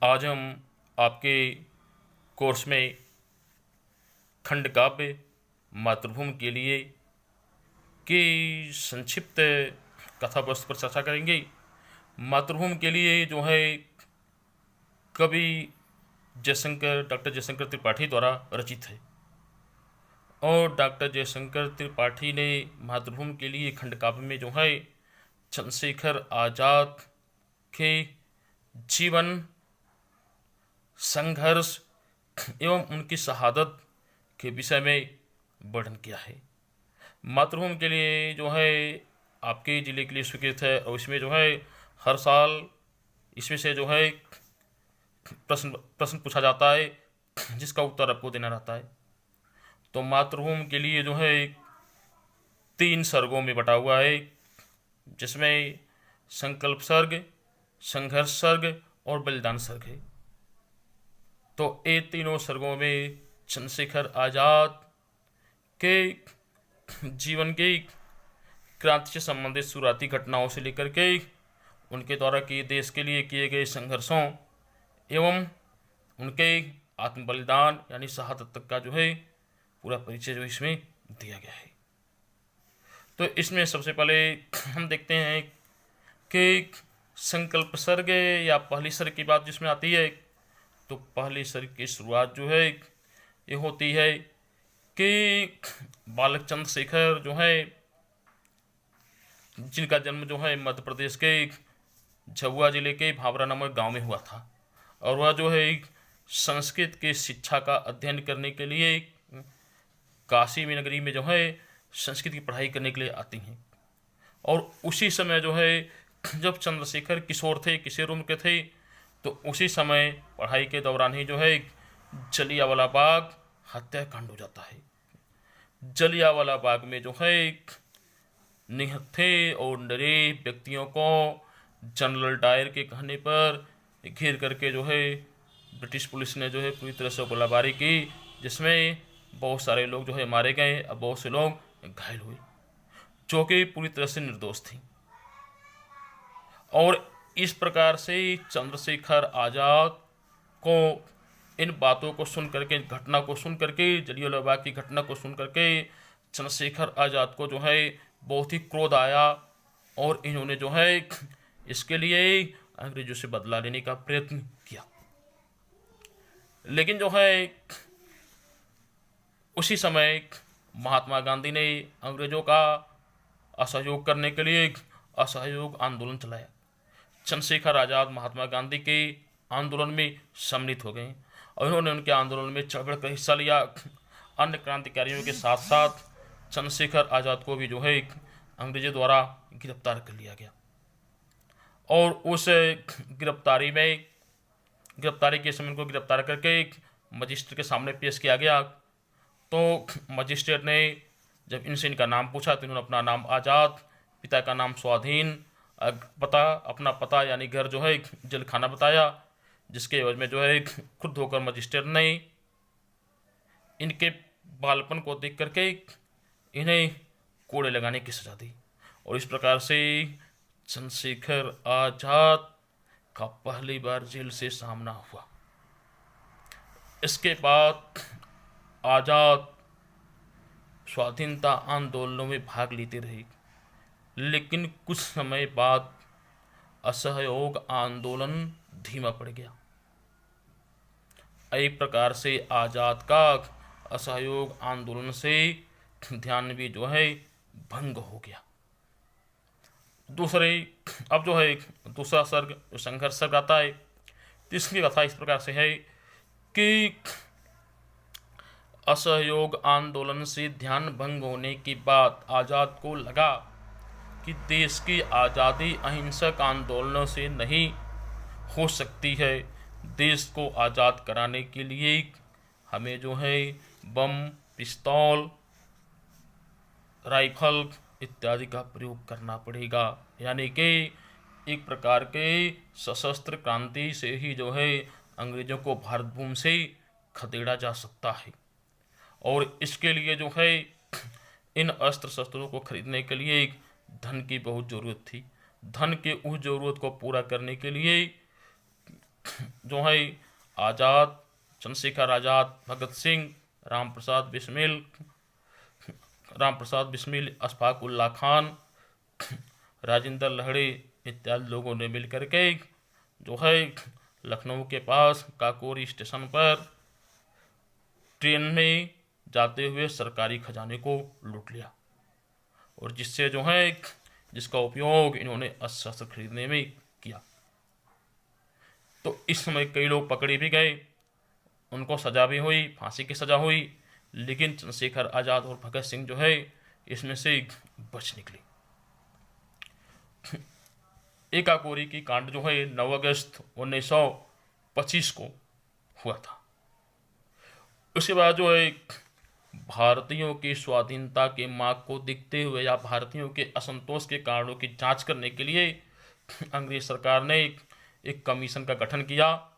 आज हम आपके कोर्स में खंड काव्य मातृभूमि के लिए की संक्षिप्त कथा वस्तु पर चर्चा करेंगे। मातृभूमि के लिए जो है कवि डॉक्टर जयशंकर त्रिपाठी द्वारा रचित है और डॉक्टर जयशंकर त्रिपाठी ने मातृभूमि के लिए खंड काव्य में जो है चंद्रशेखर आजाद के जीवन, संघर्ष एवं उनकी शहादत के विषय में वर्णन किया है। मातृभूमि के लिए जो है आपके ज़िले के लिए स्वीकृत है और इसमें जो है हर साल इसमें से जो है प्रश्न पूछा जाता है जिसका उत्तर आपको देना रहता है। तो मातृभूमि के लिए जो है 3 सर्गों में बटा हुआ है, जिसमें संकल्प सर्ग, संघर्ष सर्ग और बलिदान सर्ग है। तो ये तीनों सर्गों में चंद्रशेखर आजाद के जीवन की क्रांति से संबंधित शुरुआती घटनाओं से लेकर के उनके द्वारा किए देश के लिए किए गए संघर्षों एवं उनके आत्म बलिदान यानी शहादत तक का जो है पूरा परिचय जो इसमें दिया गया है। तो इसमें सबसे पहले हम देखते हैं कि संकल्प सर्ग या पहली सर्ग की बात जिसमें आती है, तो पहली सर्ग की शुरुआत जो है ये होती है कि बालक चंद्रशेखर जो है, जिनका जन्म जो है मध्य प्रदेश के झबुआ जिले के भावरा नामक गांव में हुआ था और वह जो है संस्कृत की शिक्षा का अध्ययन करने के लिए काशी में नगरी में जो है संस्कृत की पढ़ाई करने के लिए आती हैं। और उसी समय जो है जब चंद्रशेखर किशोर उम्र के थे, तो उसी समय पढ़ाई के दौरान ही जो है जलियांवाला बाग हत्याकांड हो जाता है। जलियांवाला बाग में जो है निहत्थे और डरे व्यक्तियों को जनरल डायर के कहने पर घेर करके जो है ब्रिटिश पुलिस ने जो है पूरी तरह से गोलाबारी की, जिसमें बहुत सारे लोग जो है मारे गए और बहुत से लोग घायल हुए, जो कि पूरी तरह से निर्दोष थी। और इस प्रकार से चंद्रशेखर आजाद को इन बातों को सुन करके, घटना को सुन करके, जलियांवाला बाग की घटना को सुन करके चंद्रशेखर आजाद को जो है बहुत ही क्रोध आया और इन्होंने जो है इसके लिए अंग्रेजों से बदला लेने का प्रयत्न किया। लेकिन जो है उसी समय महात्मा गांधी ने अंग्रेजों का असहयोग करने के लिए असहयोग आंदोलन चलाया। चंद्रशेखर आजाद महात्मा गांधी के आंदोलन में सम्मिलित हो गए और उन्होंने उनके आंदोलन में चढ़ कर हिस्सा लिया। अन्य क्रांतिकारियों के साथ साथ चंद्रशेखर आजाद को भी जो है अंग्रेजों द्वारा गिरफ्तार कर लिया गया और उस गिरफ्तारी के समय को गिरफ्तार करके मजिस्ट्रेट के सामने पेश किया गया। तो मजिस्ट्रेट ने जब इनसे इनका नाम पूछा तो इन्होंने अपना नाम आज़ाद, पिता का नाम स्वाधीन, अपना पता यानी घर जो है जेल खाना बताया, जिसके एवज में जो है खुद होकर मजिस्ट्रेट ने इनके बालपन को देख करके इन्हें कोड़े लगाने की सजा दी। और इस प्रकार से चंद्रशेखर आजाद का पहली बार जेल से सामना हुआ। इसके बाद आजाद स्वाधीनता आंदोलनों में भाग लेते रहे, लेकिन कुछ समय बाद असहयोग आंदोलन धीमा पड़ गया। एक प्रकार से आजाद का असहयोग आंदोलन से ध्यान भी जो है भंग हो गया। अब जो है दूसरा सर्ग जो संघर्ष सर्ग आता है, तो इसकी कथा इस प्रकार से है कि असहयोग आंदोलन से ध्यान भंग होने के बाद आजाद को लगा कि देश की आज़ादी अहिंसक आंदोलनों से नहीं हो सकती है। देश को आज़ाद कराने के लिए हमें जो है बम, पिस्तौल, राइफल इत्यादि का प्रयोग करना पड़ेगा। यानी कि एक प्रकार के सशस्त्र क्रांति से ही जो है अंग्रेजों को भारत भूमि से खदेड़ा जा सकता है। और इसके लिए जो है इन अस्त्र शस्त्रों को खरीदने के लिए धन की बहुत ज़रूरत थी। धन के उस ज़रूरत को पूरा करने के लिए जो है आज़ाद, चंद्रशेखर आज़ाद, भगत सिंह, राम प्रसाद बिस्मिल, अशफाक उल्लाह खान, राजेंद्र लहड़े इत्यादि लोगों ने मिलकर के जो है लखनऊ के पास काकोरी स्टेशन पर ट्रेन में जाते हुए सरकारी खजाने को लूट लिया, और जिसका उपयोग इन्होंने अस्त्र शस्त्र खरीदने में किया। तो इस समय कई लोग पकड़े भी गए, उनको सजा भी हुई, फांसी की सजा हुई, लेकिन चंद्रशेखर आज़ाद और भगत सिंह जो है इसमें से बच निकले। एकाकोरी की कांड जो है 9 अगस्त 1925 को हुआ था। उसके बाद जो है भारतीयों की स्वाधीनता के मांग को देखते हुए या भारतीयों के असंतोष के कारणों की जांच करने के लिए अंग्रेज सरकार ने एक कमीशन का गठन किया।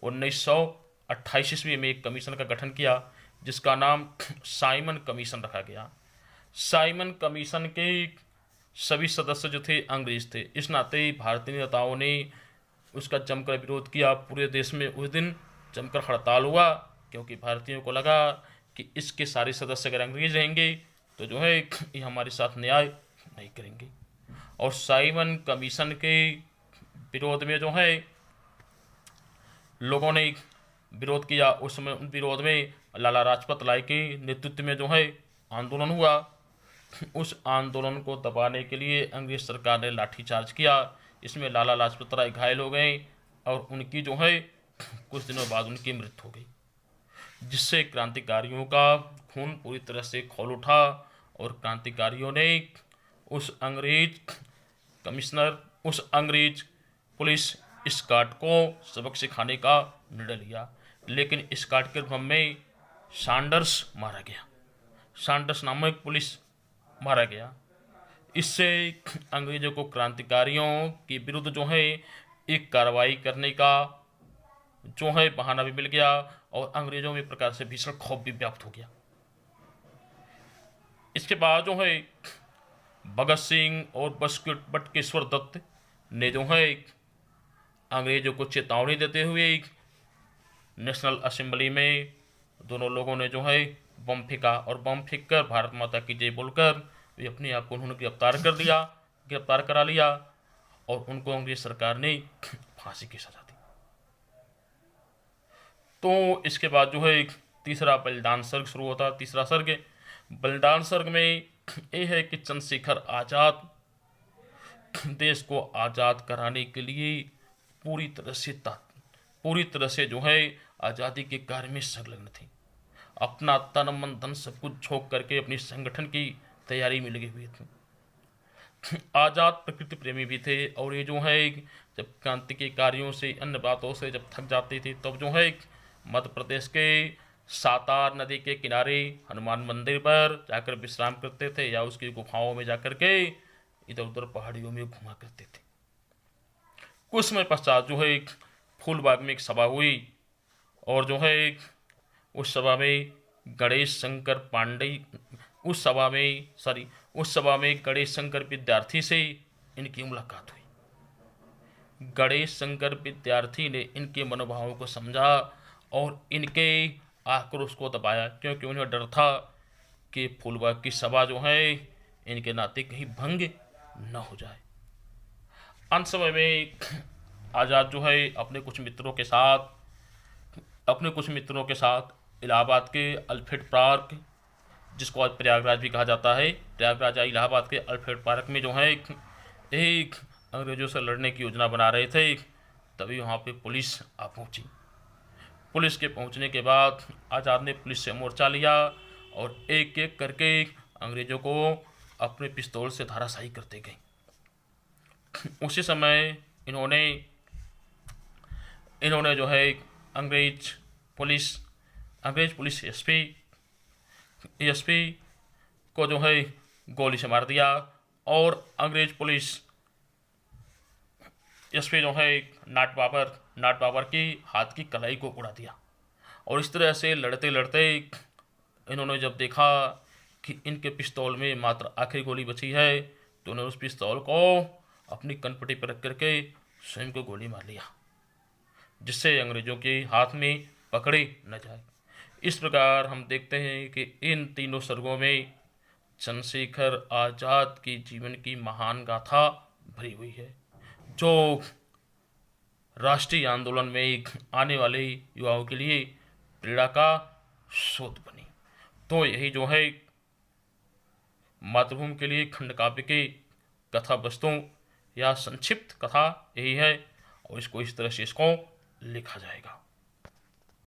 1928 ईस्वी में एक कमीशन का गठन किया जिसका नाम साइमन कमीशन रखा गया। साइमन कमीशन के सभी सदस्य जो थे अंग्रेज थे, इस नाते भारतीय नेताओं ने उसका जमकर विरोध किया। पूरे देश में उस दिन जमकर हड़ताल हुआ, क्योंकि भारतीयों को लगा कि इसके सारे सदस्य अगर अंग्रेज रहेंगे तो जो है ये हमारे साथ न्याय नहीं करेंगे। और साइमन कमीशन के विरोध में जो है लोगों ने विरोध किया। उस समय उन विरोध में लाला लाजपत राय के नेतृत्व में जो है आंदोलन हुआ। उस आंदोलन को दबाने के लिए अंग्रेज सरकार ने लाठीचार्ज किया। इसमें लाला लाजपत राय घायल हो गए और उनकी जो है कुछ दिनों बाद उनकी मृत्यु हो गई, जिससे क्रांतिकारियों का खून पूरी तरह से खौल उठा और क्रांतिकारियों ने उस अंग्रेज पुलिस स्कॉट को सबक सिखाने का निर्णय लिया। लेकिन स्कॉट के भ्रम में सैंडर्स मारा गया, सैंडर्स नामक पुलिस मारा गया। इससे अंग्रेजों को क्रांतिकारियों के विरुद्ध जो है एक कार्रवाई करने का जो है बहाना भी मिल गया और अंग्रेजों में प्रकार से भीषण खौफ भी व्याप्त हो गया। इसके बाद जो है भगत सिंह और बटुकेश्वर दत्त ने जो है अंग्रेजों को चेतावनी देते हुए नेशनल असेंबली में दोनों लोगों ने जो है बम फेंका और बम फेंक कर भारत माता की जय बोलकर वे अपने आप को उन्होंने गिरफ्तार करा लिया और उनको अंग्रेज सरकार ने फांसी की सजा दी। तो इसके बाद जो है तीसरा बलिदान सर्ग शुरू होता है। तीसरा सर्ग बलिदान सर्ग में ये है कि चंद्रशेखर आज़ाद देश को आज़ाद कराने के लिए पूरी तरह से जो है आज़ादी के कार्य में संलग्न थे। अपना तन मन धन सब कुछ झोंक करके अपनी संगठन की तैयारी में लगे हुए थे। आज़ाद प्रकृति प्रेमी भी थे और ये जो है जब क्रांति के कार्यों से अन्य बातों से जब थक जाते थे तब जो है मध्य प्रदेश के सातार नदी के किनारे हनुमान मंदिर पर जाकर विश्राम करते थे या उसकी गुफाओं में जाकर के इधर उधर पहाड़ियों में घुमा करते थे। कुछ समय पश्चात जो है फूलबाग में एक सभा हुई और जो है उस सभा में गणेश शंकर विद्यार्थी से इनकी मुलाकात हुई। गणेश शंकर विद्यार्थी ने इनके मनोभावों को समझा और इनके आक्रोश को दबाया, क्योंकि उन्हें डर था कि फूलबाग की सभा जो है इनके नाते कहीं भंग न हो जाए। अंत समय में आज़ाद जो है अपने कुछ मित्रों के साथ इलाहाबाद के अल्फ्रेड पार्क, जिसको आज प्रयागराज भी कहा जाता है, प्रयागराज या इलाहाबाद के अल्फ्रेड पार्क में जो है एक अंग्रेजों से लड़ने की योजना बना रहे थे। तभी वहाँ पे पुलिस आ पहुँची। पुलिस के पहुँचने के बाद आज़ाद ने पुलिस से मोर्चा लिया और एक एक करके अंग्रेजों को अपने पिस्तौल से धराशायी करते गए। उसी समय इन्होंने जो है अंग्रेज पुलिस एसपी को जो है गोली से मार दिया और अंग्रेज पुलिस एसपी जो है नाट बाबर की हाथ की कलाई को उड़ा दिया। और इस तरह से लड़ते लड़ते इन्होंने जब देखा कि इनके पिस्तौल में मात्र आखिरी गोली बची है तो उन्होंने उस पिस्तौल को अपनी कनपट्टी पर रख करके स्वयं को गोली मार लिया। जिससे अंग्रेजों के हाथ में पकड़े न जाए। इस प्रकार हम देखते हैं कि इन तीनों सर्गों में चंद्रशेखर आज़ाद के जीवन की महान गाथा भरी हुई है, जो राष्ट्रीय आंदोलन में आने वाले युवाओं के लिए प्रेरणा का स्रोत बनी। तो यही जो है मातृभूमि के लिए खंड काव्य के कथा वस्तुओं या संक्षिप्त कथा यही है, और इसको इस तरह से इसको लिखा जाएगा।